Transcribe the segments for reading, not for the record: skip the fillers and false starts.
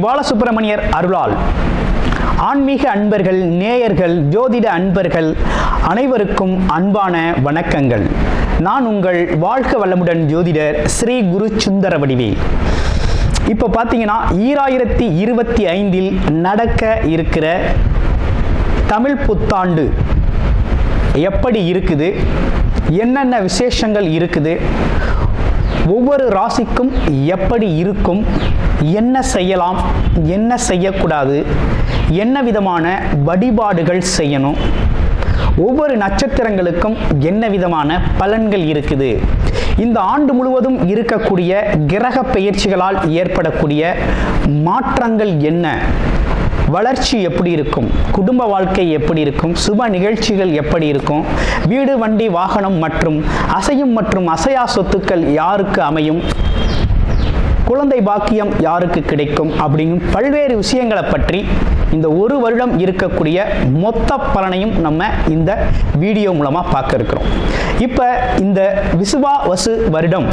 பாலசுப்பிரமணியர் அருளால் ஆன்மீக அன்பர்கள், நேயர்கள், ஜோதிட அன்பர்கள் அனைவருக்கும் அன்பான வணக்கங்கள். நான் உங்கள் வாழ்க வளமுடன் ஜோதிடர் ஸ்ரீ குரு சுந்தரவடிவேல். இப்போ பார்த்தீங்கன்னா 2025 நடக்க இருக்கிற தமிழ் புத்தாண்டு எப்படி இருக்குது, என்னென்ன விசேஷங்கள் இருக்குது, ஒவ்வொரு ராசிக்கும் எப்படி இருக்கும், என்ன செய்யலாம், என்ன செய்யக்கூடாது, என்ன விதமான வழிபாடுகள் செய்யணும், ஒவ்வொரு நட்சத்திரங்களுக்கும் என்ன விதமான பலன்கள் இருக்குது, இந்த ஆண்டு முழுவதும் இருக்கக்கூடிய கிரக பெயர்ச்சிகளால் ஏற்படக்கூடிய மாற்றங்கள் என்ன, வளர்ச்சி எப்படி இருக்கும், குடும்ப வாழ்க்கை எப்படி இருக்கும், சுப நிகழ்ச்சிகள் எப்படி இருக்கும், வீடு, வண்டி, வாகனம் மற்றும் அசையும் மற்றும் அசையா சொத்துக்கள் யாருக்கு அமையும், குழந்தை பாக்கியம் யாருக்கு கிடைக்கும் அப்படிங்கும் பல்வேறு விஷயங்களை பற்றி இந்த ஒரு வருடம் இருக்கக்கூடிய மொத்த பலனையும் நம்ம இந்த வீடியோ மூலமாக பார்க்க இருக்கிறோம். இப்போ இந்த விசுவாவசு வருடம்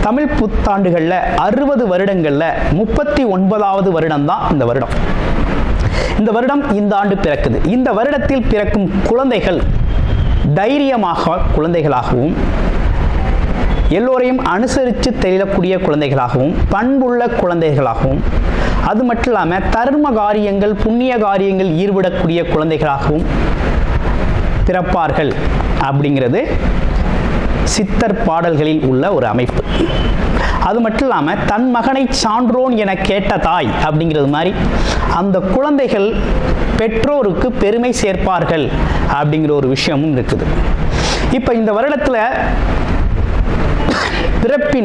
தமிழ் புத்தாண்டுகளில் 60 வருடங்களில் 39வது வருடம் தான் இந்த வருடம். இந்த வருடம் இந்த ஆண்டு பிறக்குது. இந்த வருடத்தில் பிறக்கும் குழந்தைகள் தைரியமாக குழந்தைகளாகவும், எல்லோரையும் அனுசரித்து தெரியக்கூடிய குழந்தைகளாகவும், பண்புள்ள குழந்தைகளாகவும், அது மட்டும் இல்லாமல் தர்ம காரியங்கள், புண்ணிய காரியங்கள் ஈடுபடக்கூடிய குழந்தைகளாகவும் பிறப்பார்கள் அப்படிங்கிறது சித்தர் பாடல்களில் உள்ள ஒரு அமைப்பு. அது மட்டும் இல்லாமல் தன் மகனை சான்றோன் என கேட்ட தாய் அப்படிங்கிறது மாதிரி அந்த குழந்தைகள் பெற்றோருக்கு பெருமை சேர்ப்பார்கள் அப்படிங்கிற ஒரு விஷயமும் இருக்குது. இப்போ இந்த வருடத்தில்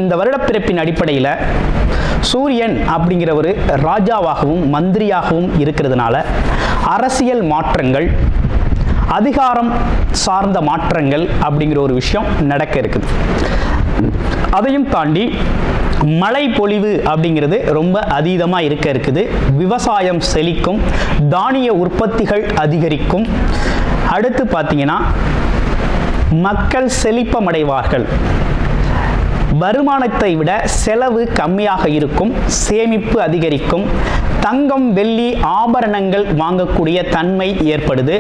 இந்த வருட பிறப்பின் அடிப்படையில் சூரியன் அப்படிங்கிற ஒரு ராஜாவாகவும் மந்திரியாகவும் இருக்கிறதுனால அரசியல் மாற்றங்கள், அதிகாரம் சார்ந்த மாற்றங்கள் அப்படிங்கிற ஒரு விஷயம் நடக்க இருக்குது. அதையும் தாண்டி மழை பொழிவு அப்படிங்கிறது ரொம்ப அதீதமாக இருக்க இருக்குது. விவசாயம் செழிக்கும், தானிய உற்பத்திகள் அதிகரிக்கும். அடுத்து பார்த்தீங்கன்னா மக்கள் செழிப்பமடைவார்கள். வருமானத்தை விட செலவு கம்மியாக இருக்கும், சேமிப்பு அதிகரிக்கும், தங்கம், வெள்ளி, ஆபரணங்கள் வாங்கக்கூடிய தன்மை ஏற்படுது.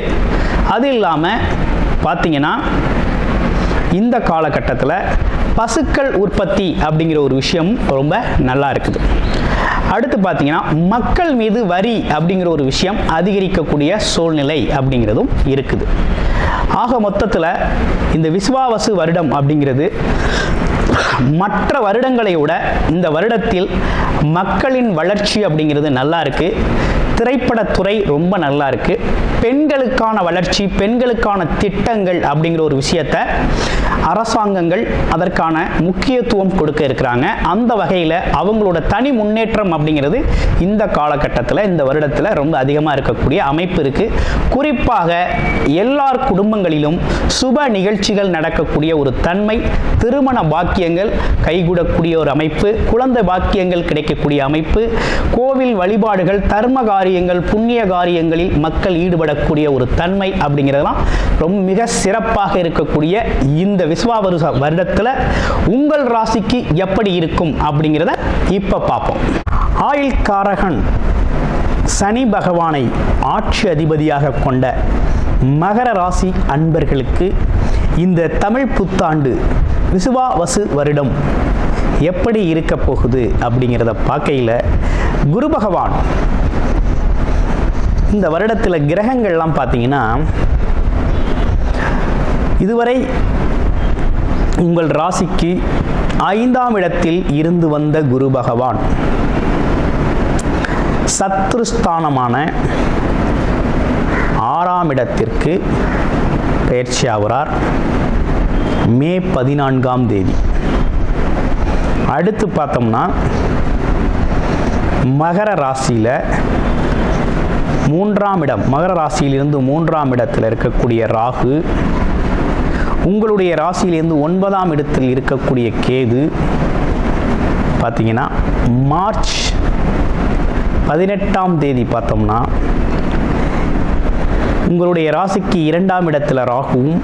அது இல்லாமல் பார்த்தீங்கன்னா இந்த காலகட்டத்தில் பசுக்கள் உற்பத்தி அப்படிங்கிற ஒரு விஷயமும் ரொம்ப நல்லா இருக்குது. அடுத்து பார்த்தீங்கன்னா மக்கள் மீது வரி அப்படிங்கிற ஒரு விஷயம் அதிகரிக்கக்கூடிய சூழ்நிலை அப்படிங்கிறதும் இருக்குது. ஆக மொத்தத்தில் இந்த விசுவாவசு வருடம் அப்படிங்கிறது மற்ற வருடங்களை விட இந்த வருடத்தில் மக்களின் வளர்ச்சி அப்படிங்கிறது நல்லா இருக்கு. திரைப்படத்துறை ரொம்ப நல்லா இருக்கு. பெண்களுக்கான வளர்ச்சி, பெண்களுக்கான திட்டங்கள் அப்படிங்கிற ஒரு விஷயத்தை அரசாங்கங்கள் அதற்கான முக்கியத்துவம் கொடுக்க இருக்கிறாங்க. அந்த வகையில் அவங்களோட தனி முன்னேற்றம் அப்படிங்கிறது இந்த காலகட்டத்தில், இந்த வருடத்தில் ரொம்ப அதிகமாக இருக்கக்கூடிய அமைப்பு இருக்கு. குறிப்பாக எல்லார் குடும்பங்களிலும் சுப நிகழ்ச்சிகள் நடக்கக்கூடிய ஒரு தன்மை, திருமண பாக்கியங்கள் கைகூடக்கூடிய ஒரு அமைப்பு, குழந்தை பாக்கியங்கள் கிடைக்கக்கூடிய அமைப்பு, கோவில் வழிபாடுகள், தர்ம காரியங்கள், புண்ணிய காரியங்களில் மக்கள் ஈடுபடக்கூடிய ஒரு தன்மை அப்படிங்கிறதெல்லாம் ரொம்ப மிக சிறப்பாக இருக்கக்கூடிய இந்த விசுவாவசு வருடத்தில் உங்கள் ராசிக்கு எப்படி இருக்கும் அப்படிங்கிறத இப்போ பார்ப்போம். ஆயுள் காரகன் சனி பகவானை ஆட்சி அதிபதியாக கொண்ட மகர ராசி அன்பர்களுக்கு இந்த தமிழ் புத்தாண்டு விசுவாவசு வருடம் எப்படி இருக்க போகுது அப்படிங்கிறத பார்க்கையில் குரு பகவான் இந்த வருடத்தில் கிரகங்கள்லாம் பார்த்தீங்கன்னா இதுவரை உங்கள் ராசிக்கு 5ஆம் இடத்தில் இருந்து வந்த குரு பகவான் சத்ருஸ்தானமான 6ஆம் இடத்திற்கு பயிற்சி ஆகிறார் மே 14ஆம் தேதி. அடுத்து பார்த்தோம்னா மகர ராசியில் 3ஆம் இடம், மகர ராசியிலிருந்து 3ஆம் இடத்தில் இருக்கக்கூடிய ராகு, உங்களுடைய ராசியிலிருந்து 9ஆம் இடத்தில் இருக்கக்கூடிய கேது பார்த்தீங்கன்னா மார்ச் 18ஆம் தேதி பார்த்தோம்னா உங்களுடைய ராசிக்கு 2ஆம் இடத்துல ராகுவும்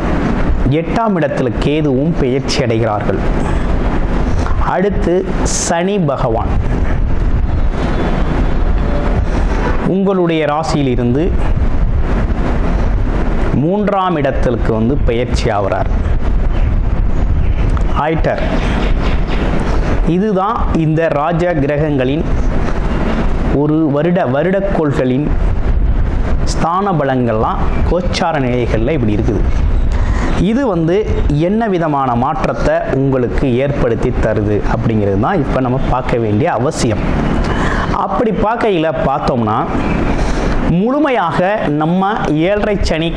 8ஆம் இடத்துல கேதுவும் பெயர்ச்சி அடைகிறார்கள். அடுத்து சனி பகவான் உங்களுடைய ராசியிலிருந்து 3ஆம் இடத்திற்கு பெயர்ச்சி ஆகிறார், ஆயிட்டார். இதுதான் இந்த ராஜ கிரகங்களின் ஒரு வருடக்கோள்களின் ஸ்தான பலங்கள்லாம் கோச்சார நிலைகளில் இப்படி இருக்குது. இது என்ன விதமான மாற்றத்தை உங்களுக்கு ஏற்படுத்தி தருது அப்படிங்கிறது தான் இப்போ நம்ம பார்க்க வேண்டிய அவசியம். அப்படி பார்க்கையில் பார்த்தோம்னா முழுமையாக நம்ம ஏழரை சனி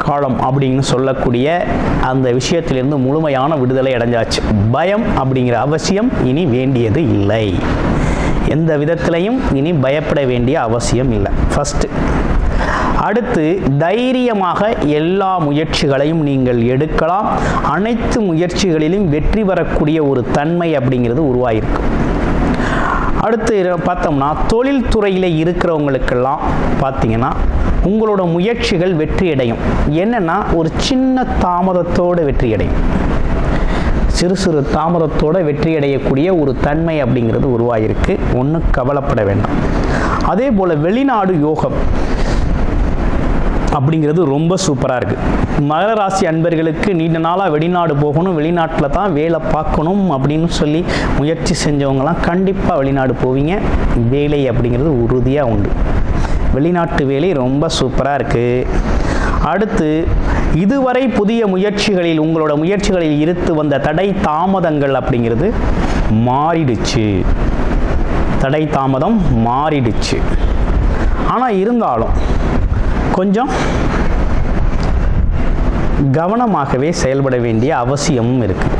காலம் அப்படின்னு சொல்லக்கூடிய அந்த விஷயத்திலிருந்து முழுமையான விடுதலை அடைஞ்சாச்சு. பயம் அப்படிங்கிற அவசியம் இனி வேண்டியது இல்லை. எந்த விதத்திலையும் இனி பயப்பட வேண்டிய அவசியம் இல்லை. ஃபஸ்ட்டு. அடுத்து, தைரியமாக எல்லா முயற்சிகளையும் நீங்கள் எடுக்கலாம். அனைத்து முயற்சிகளிலும் வெற்றி பெறக்கூடிய ஒரு தன்மை அப்படிங்கிறது உருவாகிருக்கு. அடுத்து பார்த்தோம்னா தொழில் துறையில் இருக்கிறவங்களுக்கெல்லாம் பார்த்தீங்கன்னா உங்களோட முயற்சிகள் வெற்றியடையும். என்னென்னா ஒரு சின்ன தாமதத்தோடு வெற்றியடையும். சிறு தாமதத்தோடு வெற்றியடையக்கூடிய ஒரு தன்மை அப்படிங்கிறது உருவாகிருக்கு. ஒன்றும் கவலைப்பட வேண்டாம். அதே போல் வெளிநாடு யோகம் அப்படிங்கிறது ரொம்ப சூப்பராக இருக்குது. மகர ராசி அன்பர்களுக்கு நீண்ட நாளாக வெளிநாடு போகணும், வெளிநாட்டில் தான் வேலை பார்க்கணும் அப்படின்னு சொல்லி முயற்சி செஞ்சவங்களாம் கண்டிப்பாக வெளிநாடு போவீங்க. வேலை அப்படிங்கிறது உறுதியாக உண்டு. வெளிநாட்டு வேலை ரொம்ப சூப்பராக இருக்குது. அடுத்து, இதுவரை புதிய முயற்சிகளில் உங்களோட முயற்சிகளில் இருந்து வந்த தடை தாமதங்கள் அப்படிங்கிறது மாறிடுச்சு. தடை தாமதம் மாறிடுச்சு. ஆனால் இருந்தாலும் கொஞ்சம் கவனமாகவே செயல்பட வேண்டிய அவசியமும் இருக்குது.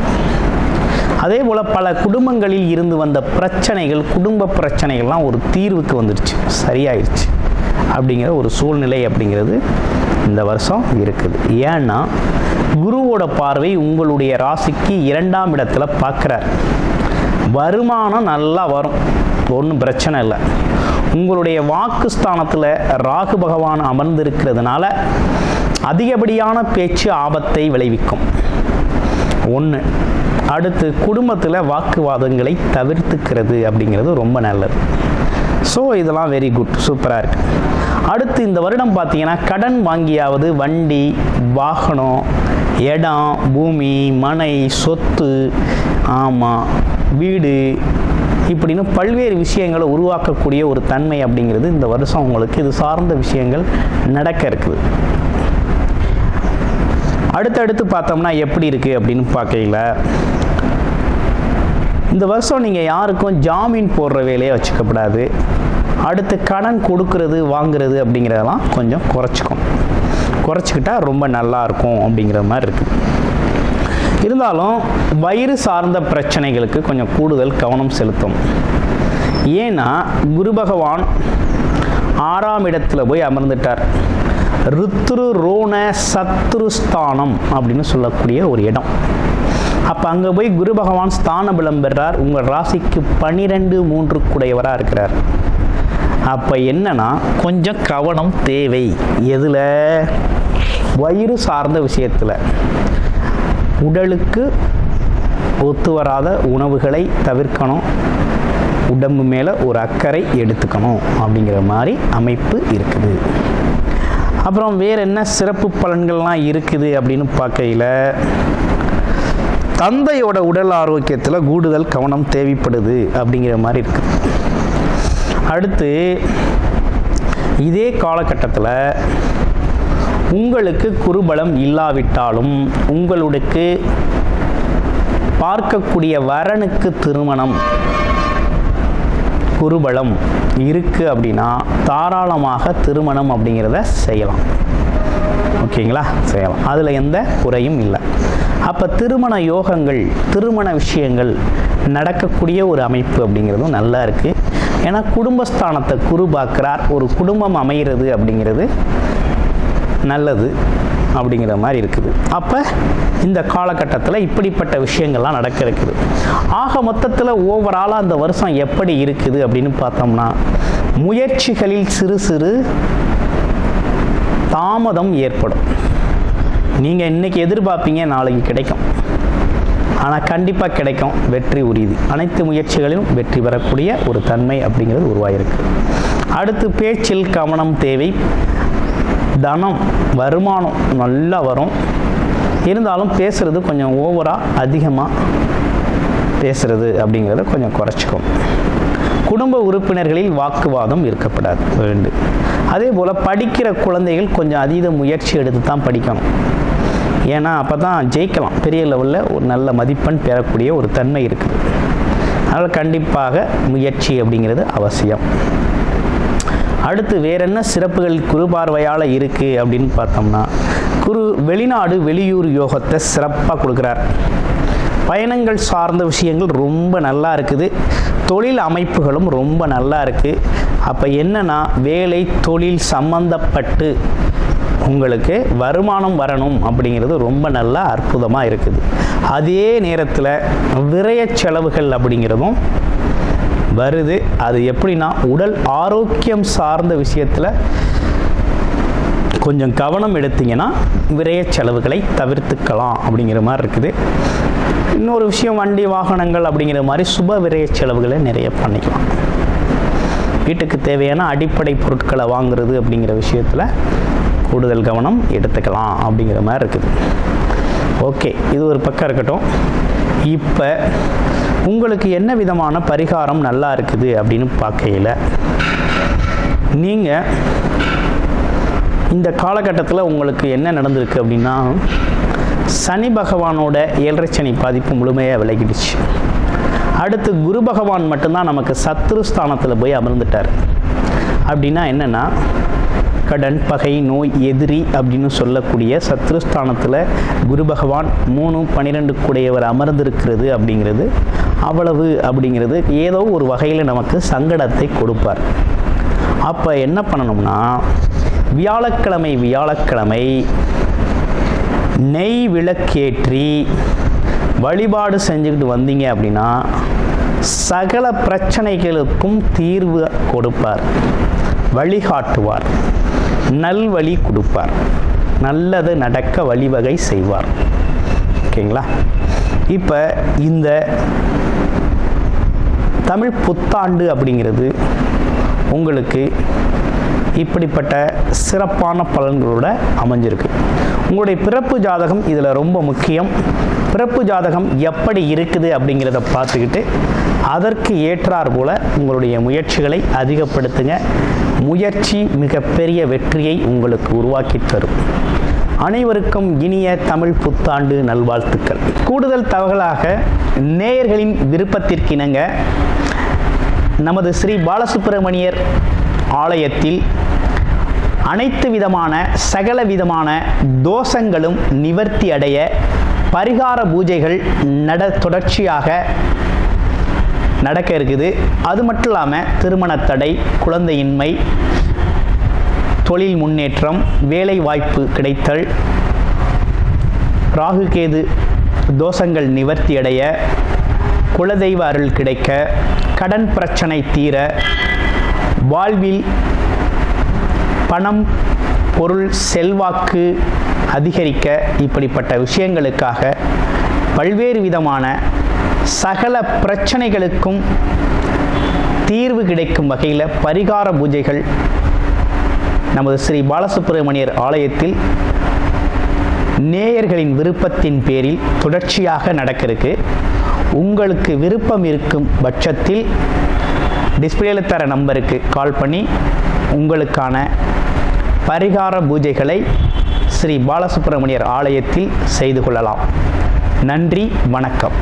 அதே போல் பல குடும்பங்களில் இருந்து வந்த பிரச்சனைகள், குடும்ப பிரச்சனைகள்லாம் ஒரு தீர்வுக்கு வந்துடுச்சு, சரியாயிடுச்சு அப்படிங்கிற ஒரு சூழ்நிலை அப்படிங்கிறது இந்த வருஷம் இருக்குது. ஏன்னா குருவோட பார்வை உங்களுடைய ராசிக்கு 2ஆம் இடத்துல பார்க்குறார். வருமானம் நல்லா வரும், ஒன்றும் பிரச்சனை இல்லை. உங்களுடைய வாக்குஸ்தானத்தில் ராகு பகவான் அமர்ந்திருக்கிறதுனால அதிகப்படியான பேச்சு ஆபத்தை விளைவிக்கும். ஒன்று. அடுத்து, குடும்பத்தில் வாக்குவாதங்களை தவிர்த்துக்கிறது அப்படிங்கிறது ரொம்ப நல்லது. ஸோ இதெல்லாம் வெரி குட், சூப்பராக இருக்குது. அடுத்து, இந்த வருடம் பார்த்தீங்கன்னா கடன் வாங்கியாவது வண்டி, வாகனம், இடம், பூமி, மனை, சொத்து, ஆமாம், வீடு, இப்படின்னு பல்வேறு விஷயங்களை உருவாக்கக்கூடிய ஒரு தன்மை அப்படிங்கிறது இந்த வருஷம் உங்களுக்கு இது சார்ந்த விஷயங்கள் நடக்க இருக்குது. அடுத்தடுத்து பார்த்தோம்னா எப்படி இருக்குது அப்படின்னு பார்க்கையில் இந்த வருஷம் நீங்கள் யாருக்கும் ஜாமீன் போடுற வேலையை வச்சுக்கப்படாது. அடுத்து, கடன் கொடுக்கறது வாங்கிறது அப்படிங்கிறதெல்லாம் கொஞ்சம் குறைச்சிக்கிட்டா ரொம்ப நல்லாயிருக்கும் அப்படிங்கிற மாதிரி இருக்குது. இருந்தாலும் வயிறு சார்ந்த பிரச்சனைகளுக்கு கொஞ்சம் கூடுதல் கவனம் செலுத்தும். ஏன்னா குரு பகவான் 6ஆம் இடத்துல போய் அமர்ந்துட்டார். ருத்ரு ரோண சத்ருஸ்தானம் அப்படின்னு சொல்லக்கூடிய ஒரு இடம். அப்போ அங்கே போய் குரு பகவான் ஸ்தான பலம் பெறார். உங்கள் ராசிக்கு 12 கூடையவராக இருக்கிறார். அப்போ என்னன்னா கொஞ்சம் கவனம் தேவை. எதில்? வயிறு சார்ந்த விஷயத்தில். உடலுக்கு ஒத்து வராத உணவுகளை தவிர்க்கணும். உடம்பு மேலே ஒரு அக்கறை எடுத்துக்கணும் அப்படிங்கிற மாதிரி அமைப்பு இருக்குது. அப்புறம் வேறு என்ன சிறப்பு பலன்கள்லாம் இருக்குது அப்படின்னு பார்க்கையில் தந்தையோட உடல் ஆரோக்கியத்தில் கூடுதல் கவனம் தேவைப்படுது அப்படிங்கிற மாதிரி இருக்குது. அடுத்து, இதே காலகட்டத்தில் உங்களுக்கு குருபலம் இல்லாவிட்டாலும் உங்களுக்கு பார்க்கக்கூடிய வரனுக்கு திருமணம் குருபலம் இருக்குது அப்படின்னா தாராளமாக திருமணம் அப்படிங்கிறத செய்யலாம். ஓகேங்களா? செய்யலாம். அதில் எந்த குறையும் இல்லை. அப்போ திருமண யோகங்கள், திருமண விஷயங்கள் நடக்கக்கூடிய ஒரு அமைப்பு அப்படிங்கிறதும் நல்லா இருக்குது. ஏன்னா குடும்பஸ்தானத்தை குரு பார்க்குறார். ஒரு குடும்பம் அமைகிறது அப்படிங்கிறது நல்லது அப்படிங்கிற மாதிரி இருக்குது. அப்போ இந்த காலகட்டத்தில் இப்படிப்பட்ட விஷயங்கள்லாம் நடக்க இருக்குது. ஆக மொத்தத்தில் ஓவராலாக அந்த வருஷம் எப்படி இருக்குது அப்படின்னு பார்த்தோம்னா முயற்சிகளில் சிறு தாமதம் ஏற்படும். நீங்கள் இன்றைக்கி எதிர்பார்ப்பீங்க, நாளைக்கு கிடைக்கும். ஆனால் கண்டிப்பாக கிடைக்கும், வெற்றி உறுதி. அனைத்து முயற்சிகளிலும் வெற்றி பெறக்கூடிய ஒரு தன்மை அப்படிங்கிறது உருவாயிருக்கு. அடுத்து பேச்சில் கவனம் தேவை. தனம் வருமானம் நல்லா வரும், இருந்தாலும் பேசுகிறது கொஞ்சம் ஓவராக அதிகமாக பேசுகிறது அப்படிங்கிறத கொஞ்சம் குறைச்சிக்கும். குடும்ப உறுப்பினர்களில் வாக்குவாதம் இருக்கப்படாது வேண்டும். அதே போல் படிக்கிற குழந்தைகள் கொஞ்சம் அதீத முயற்சி எடுத்து தான் படிக்கணும். ஏன்னா அப்போ தான் ஜெயிக்கலாம், பெரிய லெவலில் ஒரு நல்ல மதிப்பெண் பெறக்கூடிய ஒரு தன்மை இருக்குது. அதனால் கண்டிப்பாக முயற்சி அப்படிங்கிறது அவசியம். அடுத்து வேற என்ன சிறப்புகள் குரு பார்வையால் இருக்குது அப்படின்னு பார்த்தோம்னா, குரு வெளிநாடு வெளியூர் யோகத்தை சிறப்பாக கொடுக்குறார். பயணங்கள் சார்ந்த விஷயங்கள் ரொம்ப நல்லா இருக்குது. தொழில் அமைப்புகளும் ரொம்ப நல்லா இருக்குது. அப்போ என்னன்னா, வேலை தொழில் சம்பந்தப்பட்டு உங்களுக்கு வருமானம் வரணும் அப்படிங்கிறது ரொம்ப நல்லா அற்புதமாக இருக்குது. அதே நேரத்தில் விரய செலவுகள் அப்படிங்கிறதும் வருது. அது எப்படின்னா, உடல் ஆரோக்கியம் சார்ந்த விஷயத்தில் கொஞ்சம் கவனம் எடுத்தீங்கன்னா விரய செலவுகளை தவிர்த்துக்கலாம் அப்படிங்கிற மாதிரி இருக்குது. இன்னொரு விஷயம், வண்டி வாகனங்கள் அப்படிங்கிற மாதிரி சுப விரய செலவுகளை நிறைய பண்ணிக்கலாம். வீட்டுக்கு தேவையான அடிப்படை பொருட்களை வாங்குறது அப்படிங்கிற விஷயத்தில் கூடுதல் கவனம் எடுத்துக்கலாம் அப்படிங்கிற மாதிரி இருக்குது. ஓகே, இது ஒரு பக்கம் இருக்கட்டும். இப்போ உங்களுக்கு என்ன விதமான பரிகாரம் நல்லா இருக்குது அப்படின்னு பார்க்கையில், நீங்கள் இந்த காலகட்டத்தில் உங்களுக்கு என்ன நடந்திருக்கு அப்படின்னா, சனி பகவானோட 7.5 சனி பாதிப்பு முழுமையாக விலகிடுச்சு. அடுத்து குரு பகவான் மட்டும்தான் நமக்கு சத்ருஸ்தானத்தில் போய் அமர்ந்துட்டார். அப்படின்னா என்னென்னா, கடன் பகை நோய் எதிரி அப்படின்னு சொல்லக்கூடிய சத்ருஸ்தானத்தில் குரு பகவான் 3-12 கூடையவர் அமர்ந்திருக்கிறது அப்படிங்கிறது அவ்வளவு அப்படிங்கிறது ஏதோ ஒரு வகையில் நமக்கு சங்கடத்தை கொடுப்பார். அப்போ என்ன பண்ணணும்னா, வியாழக்கிழமை நெய் விளக்கேற்றி வழிபாடு செஞ்சுக்கிட்டு வந்தீங்க அப்படின்னா சகல பிரச்சனைகளுக்கும் தீர்வு கொடுப்பார், வழிகாட்டுவார், நல்வழி கொடுப்பார், நல்லது நடக்க வழிவகை செய்வார். ஓகேங்களா? இப்போ இந்த தமிழ் புத்தாண்டு அப்படிங்கிறது உங்களுக்கு இப்படிப்பட்ட சிறப்பான பலன்களோட அமைஞ்சிருக்கு. உங்களுடைய பிறப்பு ஜாதகம் இதில் ரொம்ப முக்கியம். பிறப்பு ஜாதகம் எப்படி இருக்குது அப்படிங்கிறத பார்த்துக்கிட்டு அதற்கு ஏற்றார் போல உங்களுடைய முயற்சிகளை அதிகப்படுத்துங்க. முயற்சி மிகப்பெரிய வெற்றியை உங்களுக்கு உருவாக்கி தரும். அனைவருக்கும் இனிய தமிழ் புத்தாண்டு நல்வாழ்த்துக்கள். கூடுதல் தகவலாக நேயர்களின் விருப்பத்திற்கிணங்க நமது ஸ்ரீ பாலசுப்பிரமணியர் ஆலயத்தில் அனைத்து விதமான சகல விதமான தோஷங்களும் நிவர்த்தி அடைய பரிகார பூஜைகள் தொடர்ச்சியாக நடக்க இருக்குது. அது மட்டும் இல்லாமல் திருமண தடை, குழந்தையின்மை, தொழில் முன்னேற்றம், வேலை வாய்ப்பு கிடைத்தல், ராகு கேது தோஷங்கள் நிவர்த்தி அடைய, குலதெய்வ அருள் கிடைக்க, கடன் பிரச்சனை தீர, வாழ்வில் பணம் பொருள் செல்வாக்கு அதிகரிக்க, இப்படிப்பட்ட விஷயங்களுக்காக பல்வேறு விதமான சகல பிரச்சனைகளுக்கும் தீர்வு கிடைக்கும் வகையில் பரிகார பூஜைகள் நமது ஸ்ரீ பாலசுப்பிரமணியர் ஆலயத்தில் நேயர்களின் விருப்பத்தின் பேரில் தொடர்ச்சியாக நடக்க இருக்கு. உங்களுக்கு விருப்பம் இருக்கும் பட்சத்தில் டிஸ்பிளேல தர நம்பருக்கு கால் பண்ணி உங்களுக்கான பரிகார பூஜைகளை ஸ்ரீ பாலசுப்பிரமணியர் ஆலயத்தில் செய்து கொள்ளலாம். நன்றி, வணக்கம்.